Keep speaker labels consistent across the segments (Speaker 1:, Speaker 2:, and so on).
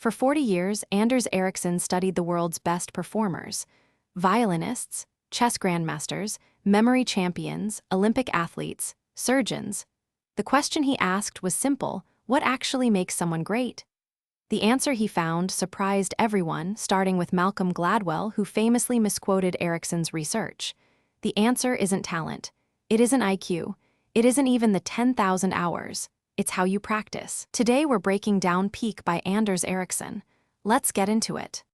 Speaker 1: For 40 years, Anders Ericsson studied the world's best performers: violinists, chess grandmasters, memory champions, Olympic athletes, surgeons. The question he asked was simple: what actually makes someone great? The answer he found surprised everyone, starting with Malcolm Gladwell, who famously misquoted Ericsson's research. The answer isn't talent. It isn't IQ. It isn't even the 10,000 hours. It's how you practice. Today we're breaking down Peak by Anders Ericsson. Let's get into it.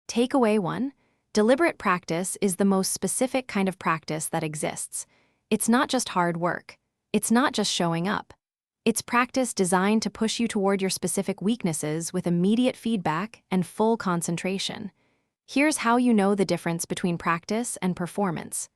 Speaker 1: Takeaway 1. Deliberate practice is the most specific kind of practice that exists. It's not just hard work. It's not just showing up. It's practice designed to push you toward your specific weaknesses with immediate feedback and full concentration. Here's how you know the difference between practice and performance.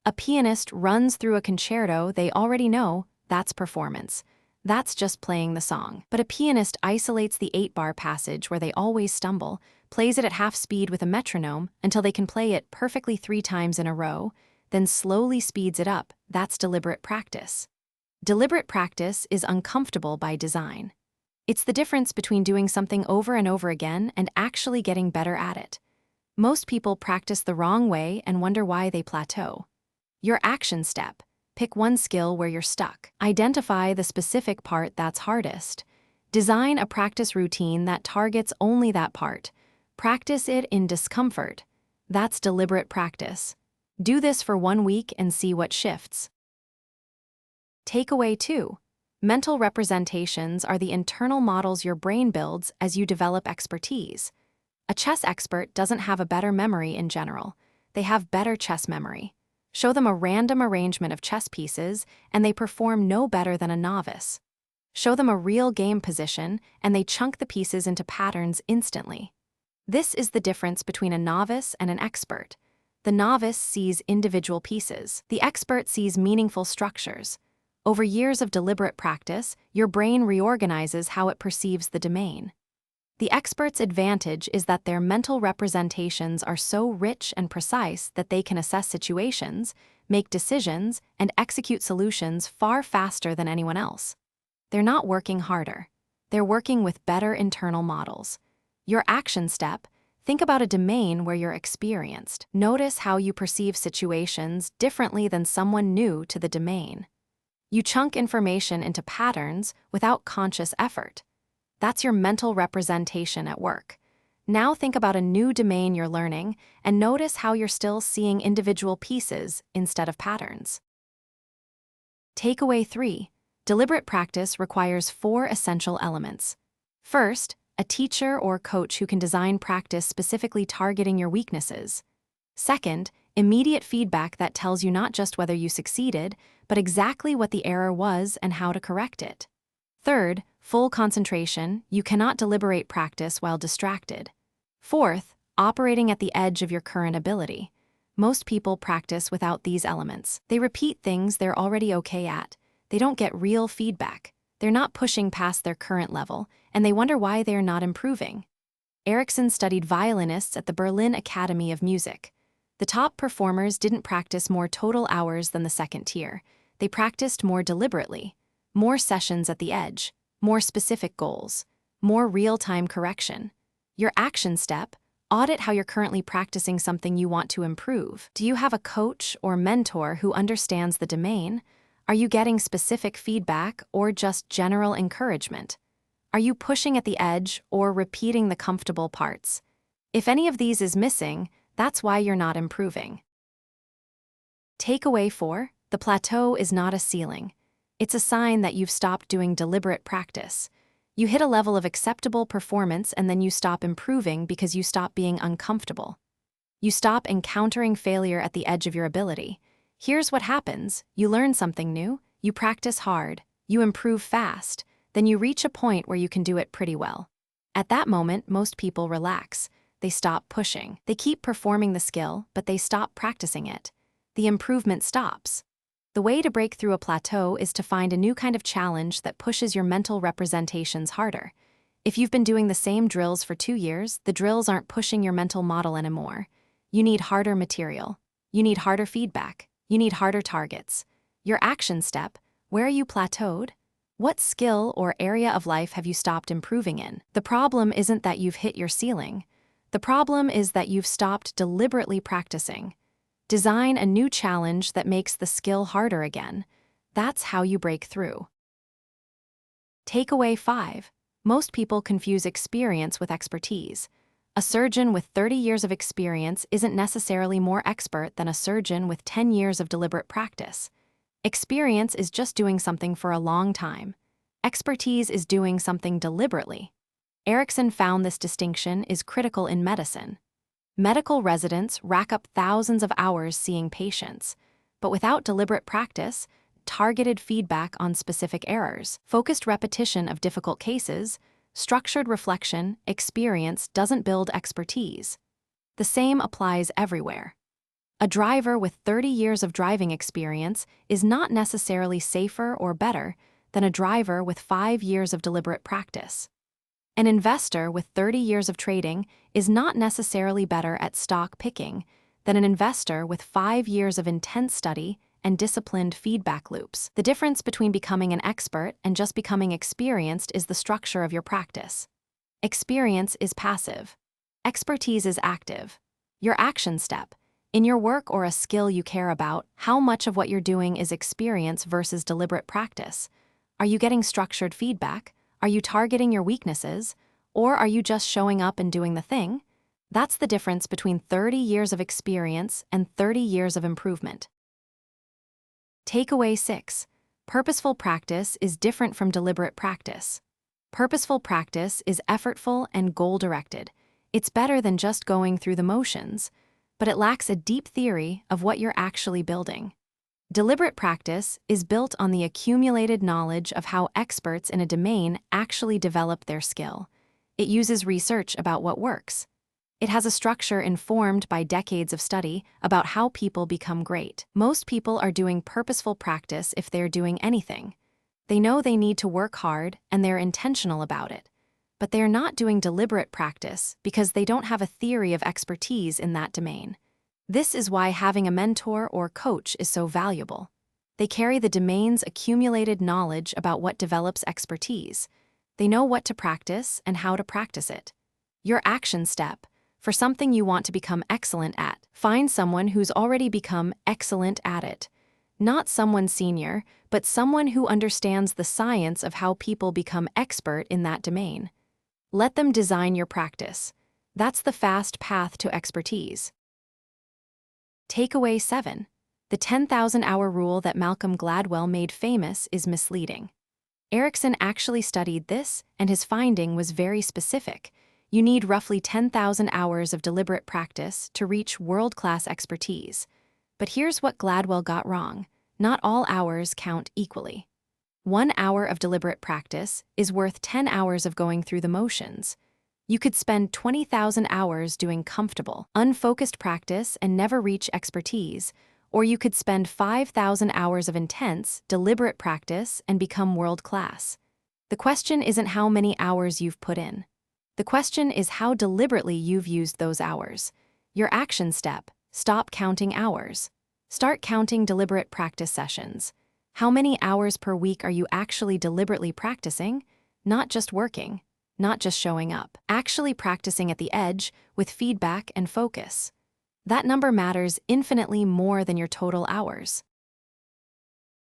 Speaker 1: A pianist runs through a concerto they already know. That's performance. That's just playing the song. But a pianist isolates the 8-bar passage where they always stumble, plays it at half speed with a metronome until they can play it perfectly 3 times in a row, then slowly speeds it up. That's deliberate practice. Deliberate practice is uncomfortable by design. It's the difference between doing something over and over again and actually getting better at it. Most people practice the wrong way and wonder why they plateau. Your action step. Pick one skill where you're stuck. Identify the specific part that's hardest. Design a practice routine that targets only that part. Practice it in discomfort. That's deliberate practice. Do this for 1 week and see what shifts. Takeaway 2. Mental representations are the internal models your brain builds as you develop expertise. A chess expert doesn't have a better memory in general. They have better chess memory. Show them a random arrangement of chess pieces, and they perform no better than a novice. Show them a real game position, and they chunk the pieces into patterns instantly. This is the difference between a novice and an expert. The novice sees individual pieces. The expert sees meaningful structures. Over years of deliberate practice, your brain reorganizes how it perceives the domain. The expert's advantage is that their mental representations are so rich and precise that they can assess situations, make decisions, and execute solutions far faster than anyone else. They're not working harder. They're working with better internal models. Your action step: think about a domain where you're experienced. Notice how you perceive situations differently than someone new to the domain. You chunk information into patterns without conscious effort. That's your mental representation at work. Now think about a new domain you're learning and notice how you're still seeing individual pieces instead of patterns. Takeaway 3. Deliberate practice requires 4 essential elements. First, a teacher or coach who can design practice specifically targeting your weaknesses. Second, immediate feedback that tells you not just whether you succeeded, but exactly what the error was and how to correct it. Third, full concentration. You cannot deliberate practice while distracted. Fourth, operating at the edge of your current ability. Most people practice without these elements. They repeat things they're already okay at. They don't get real feedback. They're not pushing past their current level, and they wonder why they're not improving. Ericsson studied violinists at the Berlin Academy of Music. The top performers didn't practice more total hours than the second tier. They practiced more deliberately. More sessions at the edge, more specific goals, more real-time correction. Your action step: audit how you're currently practicing something you want to improve. Do you have a coach or mentor who understands the domain? Are you getting specific feedback or just general encouragement? Are you pushing at the edge or repeating the comfortable parts? If any of these is missing, that's why you're not improving. Takeaway 4. The plateau is not a ceiling. It's a sign that you've stopped doing deliberate practice. You hit a level of acceptable performance and then you stop improving because you stop being uncomfortable. You stop encountering failure at the edge of your ability. Here's what happens: you learn something new, you practice hard, you improve fast, then you reach a point where you can do it pretty well. At that moment, most people relax. They stop pushing. They keep performing the skill, but they stop practicing it. The improvement stops. The way to break through a plateau is to find a new kind of challenge that pushes your mental representations harder. If you've been doing the same drills for 2 years, the drills aren't pushing your mental model anymore. You need harder material. You need harder feedback. You need harder targets. Your action step: where are you plateaued? What skill or area of life have you stopped improving in? The problem isn't that you've hit your ceiling. The problem is that you've stopped deliberately practicing. Design a new challenge that makes the skill harder again. That's how you break through. Takeaway 5. Most people confuse experience with expertise. A surgeon with 30 years of experience isn't necessarily more expert than a surgeon with 10 years of deliberate practice. Experience is just doing something for a long time. Expertise is doing something deliberately. Ericsson found this distinction is critical in medicine. Medical residents rack up thousands of hours seeing patients, but without deliberate practice, targeted feedback on specific errors, focused repetition of difficult cases, structured reflection, experience doesn't build expertise. The same applies everywhere. A driver with 30 years of driving experience is not necessarily safer or better than a driver with 5 years of deliberate practice. An investor with 30 years of trading is not necessarily better at stock picking than an investor with 5 years of intense study and disciplined feedback loops. The difference between becoming an expert and just becoming experienced is the structure of your practice. Experience is passive. Expertise is active. Your action step. In your work or a skill you care about, how much of what you're doing is experience versus deliberate practice? Are you getting structured feedback? Are you targeting your weaknesses? Or are you just showing up and doing the thing? That's the difference between 30 years of experience and 30 years of improvement. Takeaway 6. Purposeful practice is different from deliberate practice. Purposeful practice is effortful and goal-directed. It's better than just going through the motions, but it lacks a deep theory of what you're actually building. Deliberate practice is built on the accumulated knowledge of how experts in a domain actually develop their skill. It uses research about what works. It has a structure informed by decades of study about how people become great. Most people are doing purposeful practice if they're doing anything. They know they need to work hard and they're intentional about it. But they're not doing deliberate practice because they don't have a theory of expertise in that domain. This is why having a mentor or coach is so valuable. They carry the domain's accumulated knowledge about what develops expertise. They know what to practice and how to practice it. Your action step. For something you want to become excellent at, find someone who's already become excellent at it. Not someone senior, but someone who understands the science of how people become expert in that domain. Let them design your practice. That's the fast path to expertise. Takeaway 7. The 10,000-hour rule that Malcolm Gladwell made famous is misleading. Ericsson actually studied this, and his finding was very specific. You need roughly 10,000 hours of deliberate practice to reach world-class expertise. But here's what Gladwell got wrong. Not all hours count equally. 1 hour of deliberate practice is worth 10 hours of going through the motions. You could spend 20,000 hours doing comfortable, unfocused practice and never reach expertise, or you could spend 5,000 hours of intense, deliberate practice and become world-class. The question isn't how many hours you've put in. The question is how deliberately you've used those hours. Your action step: stop counting hours. Start counting deliberate practice sessions. How many hours per week are you actually deliberately practicing? Not just working, not just showing up. Actually practicing at the edge with feedback and focus. That number matters infinitely more than your total hours.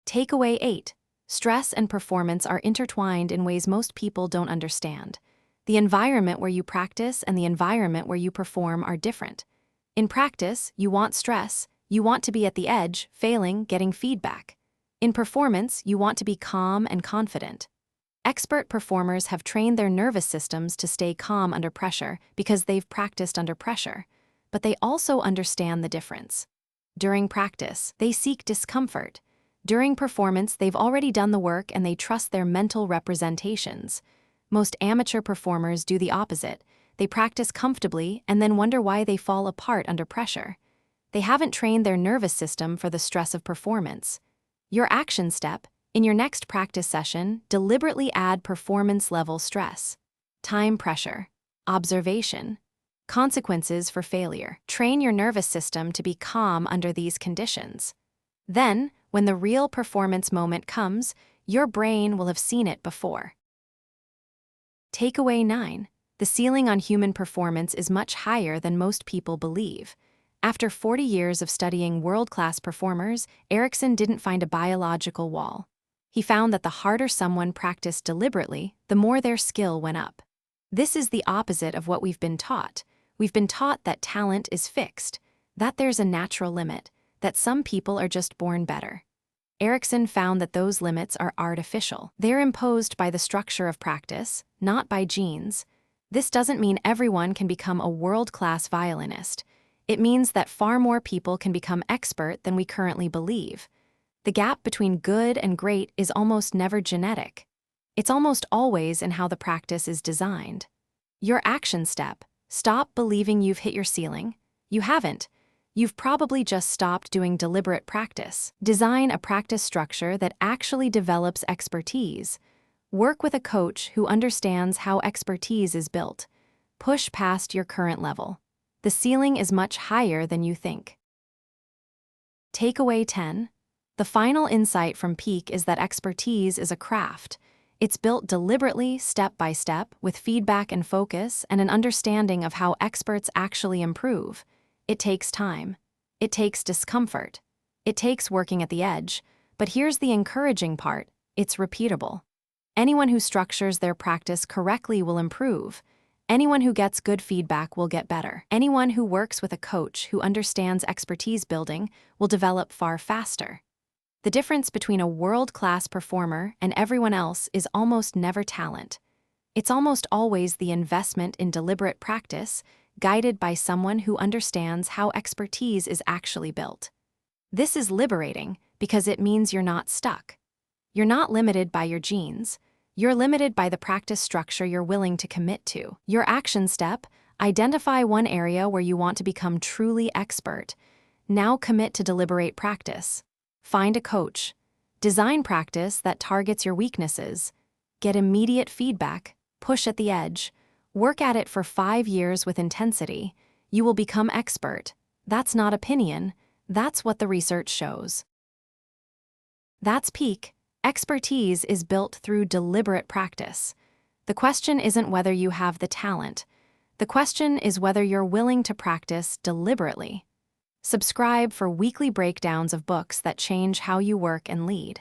Speaker 1: Takeaway 8. Stress and performance are intertwined in ways most people don't understand. The environment where you practice and the environment where you perform are different. In practice, you want stress. You want to be at the edge, failing, getting feedback. In performance, you want to be calm and confident. Expert performers have trained their nervous systems to stay calm under pressure because they've practiced under pressure, but they also understand the difference. During practice, they seek discomfort. During performance, they've already done the work and they trust their mental representations. Most amateur performers do the opposite. They practice comfortably and then wonder why they fall apart under pressure. They haven't trained their nervous system for the stress of performance. Your action step: in your next practice session, deliberately add performance-level stress. Time pressure. Observation. Consequences for failure. Train your nervous system to be calm under these conditions. Then, when the real performance moment comes, Your brain will have seen it before. Takeaway 9. The ceiling on human performance is much higher than most people believe. After 40 years of studying world-class performers, Ericsson didn't find a biological wall. He found that the harder someone practiced deliberately, the more their skill went up. This is the opposite of what we've been taught. We've been taught that talent is fixed, that there's a natural limit, that some people are just born better. Ericsson found that those limits are artificial. They're imposed by the structure of practice, not by genes. This doesn't mean everyone can become a world-class violinist. It means that far more people can become expert than we currently believe. The gap between good and great is almost never genetic. It's almost always in how the practice is designed. Your action step: stop believing you've hit your ceiling. You haven't. You've probably just stopped doing deliberate practice. Design a practice structure that actually develops expertise. Work with a coach who understands how expertise is built. Push past your current level. The ceiling is much higher than you think. Takeaway 10. The final insight from Peak is that expertise is a craft. It's built deliberately, step by step, with feedback and focus and an understanding of how experts actually improve. It takes time. It takes discomfort. It takes working at the edge. But here's the encouraging part: it's repeatable. Anyone who structures their practice correctly will improve. Anyone who gets good feedback will get better. Anyone who works with a coach who understands expertise building will develop far faster. The difference between a world-class performer and everyone else is almost never talent. It's almost always the investment in deliberate practice, guided by someone who understands how expertise is actually built. This is liberating because it means you're not stuck. You're not limited by your genes. You're limited by the practice structure you're willing to commit to. Your action step: identify one area where you want to become truly expert. Now commit to deliberate practice. Find a coach. Design practice that targets your weaknesses. Get immediate feedback. Push at the edge. Work at it for 5 years with intensity. You will become expert. That's not opinion. That's what the research shows. That's Peak. Expertise is built through deliberate practice. The question isn't whether you have the talent. The question is whether you're willing to practice deliberately. Subscribe for weekly breakdowns of books that change how you work and lead.